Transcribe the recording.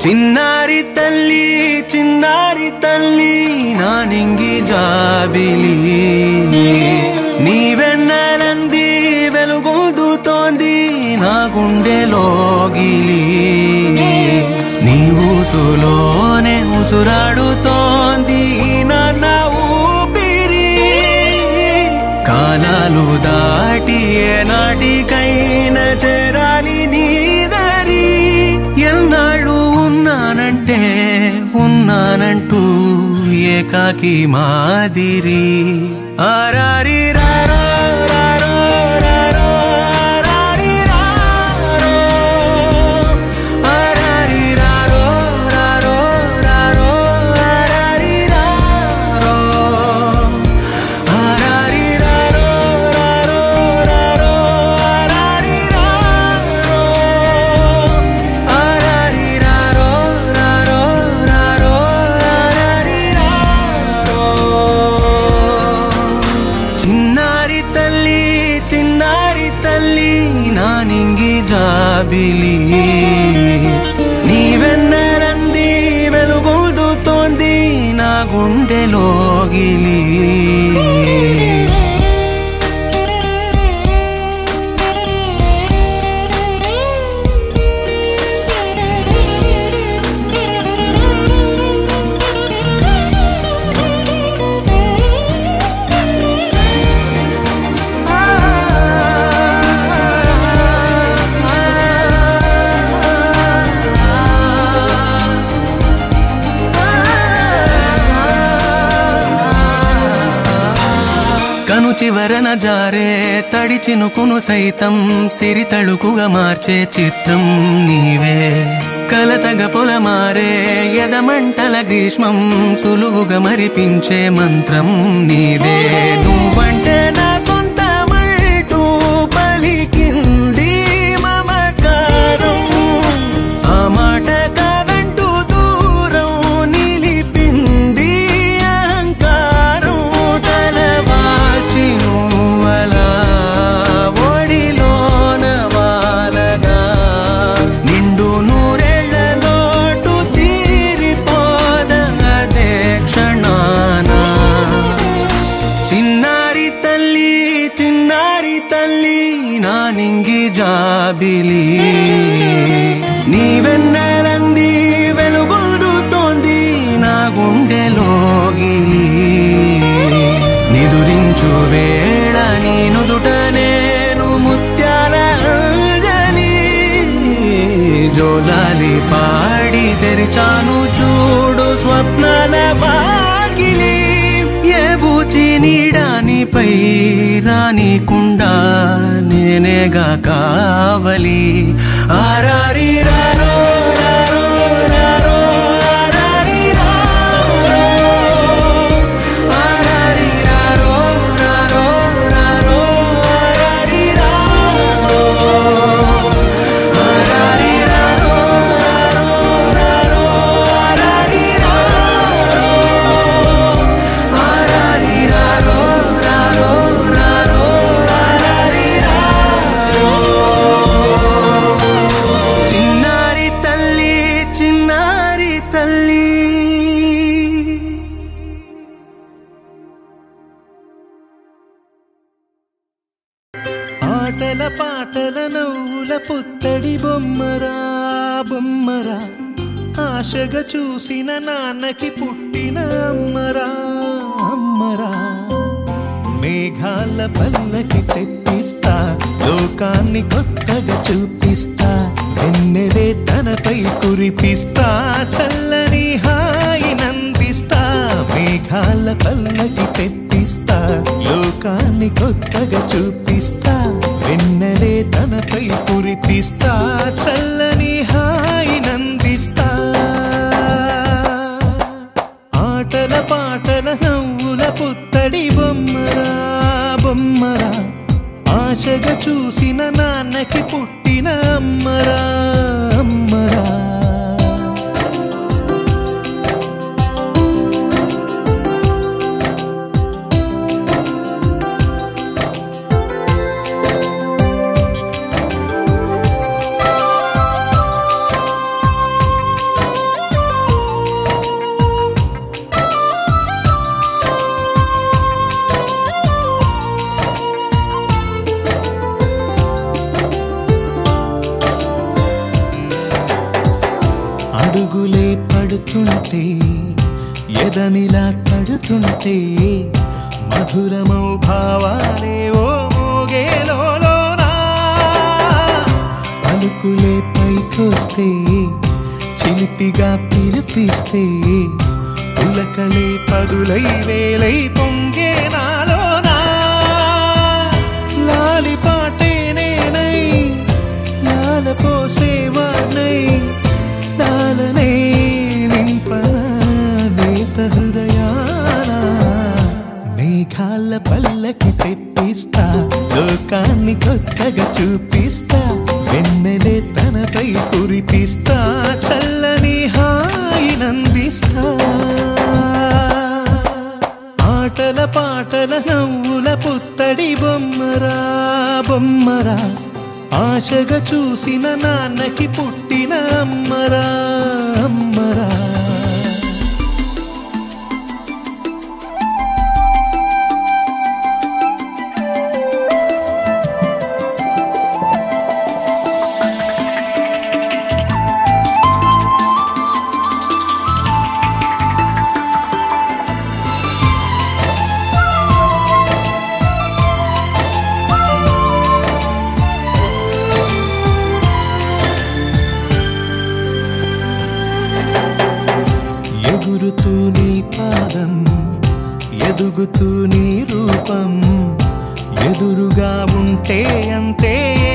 చిన్నారి తల్లి నానింగి జాబిలి నీవెన్నెలంది వెలుగొందుతోంది నా గుండెలోగిలి నీ ఊసులోనే ఉసురాడుతోంది నాన్న ఊపిరి కాలాలు దాటి ఏనాటికైనా చేరాలి నీ దారి ఎన్నాళ్ళు ఉన్నానంటూ ఏకాకి మాదిరి ఆరారి రారో రారో రారో ఆరారి రారో ఆరారి రారో రారో రారో ఆరారి రారో ఆరారి రారో రారో రారో ఆరారి రారో ఆరారి రారో రారో రారో ఆరారి రారో చిన్నారి తల్లి నానింగి జాబిలి నీవెన్నెలంది వెలుగొందుతోంది నా గుండెలోగిలి కను చివరన జారే తడి చినుకును సైతం సిరి తళుకుగా మార్చే చిత్రం నీవే కలతగ పొలమారే ఎదమంటల గ్రీష్మం సులువుగా మరిపించే మంత్రం నీదే నువ్వంటే నా సొంతమంటూ పలికింది మమకారం ఆ మాట కాదంటూ దూరం నిలిపింది అహంకారం తలవాచి నువ్వలా ఒడిలోన వాలగా నిండు నూరేళ్ల లోటు తీరిపోదదే క్షణాన చిన్నారి తల్లి నానింగి జాబిలి నీవెన్నెలంది వెలుగొందుతోంది నా గుండెలోగిలి నిదురించు వేళ నీ నుదుట నేను ముత్యాల అంజలి జోలాలి పాడి తెరిచాను చూడు స్వప్నాల వాకిలి ఏ బూచి నీడానిపై రానికుండా నేనేగా కావలి ఆరారి రారో రారో రారో ఆరారి రారో ఆరారి రారో రారో రారో ఆరారి రారో ఆరారి రారో రారో రారో ఆరారి రారో ఆరారి రారో రారో రారో ఆరారి రారో చిన్నారి తల్లి ఆటల పాటల నవ్వుల పుత్తడి బొమ్మరా బొమ్మరా ఆశగా చూసిన నాన్నకి పుట్టిన అమ్మరా అమ్మరా మేఘాల పల్లకి తెప్పిస్తా లోకాన్ని కొత్తగా చూపిస్తా వెన్నెలే తనపై కురిపిస్తా చల్లని హాయినందిస్తా మేఘాల పల్లకి తెప్పిస్తా లోకాన్ని కొత్తగా చూపిస్తా వెన్నెలే తనపై కురిపిస్తా చల్లని హాయినందిస్తా ఆటల పాటల నవ్వుల పుత్తడి బొమ్మరా బొమ్మరా ఆశగా చూసిన నాన్నకి పుట్టిన అమ్మరా అమ్మరా పడుతుంటే మధురమౌ భావాలే ఓ మోగేలోనా పలుకులే పైకొస్తే చిలిపిగా పిలిపిస్తే పులకలే పదులై వేలై పొంగే నాలోనా లాలి పాటే నేనై లాల పోసేవాణ్ణై లాలనే నింపనా నేత హృదయానా మేఘాల పల్లకి తెప్పిస్తా లోకాన్ని కొత్తగా చూపిస్తా వెన్నెలే తనపై కురిపిస్తా చల్లని హాయినందిస్తా ఆటల పాటల నవ్వుల పుత్తడి బొమ్మరా బొమ్మరా ఆశగా చూసిన నాన్నకి పుట్టిన అమ్మరా అమ్మరా ఎగురుతూ నీ పాదం ఎదుగుతూ నీ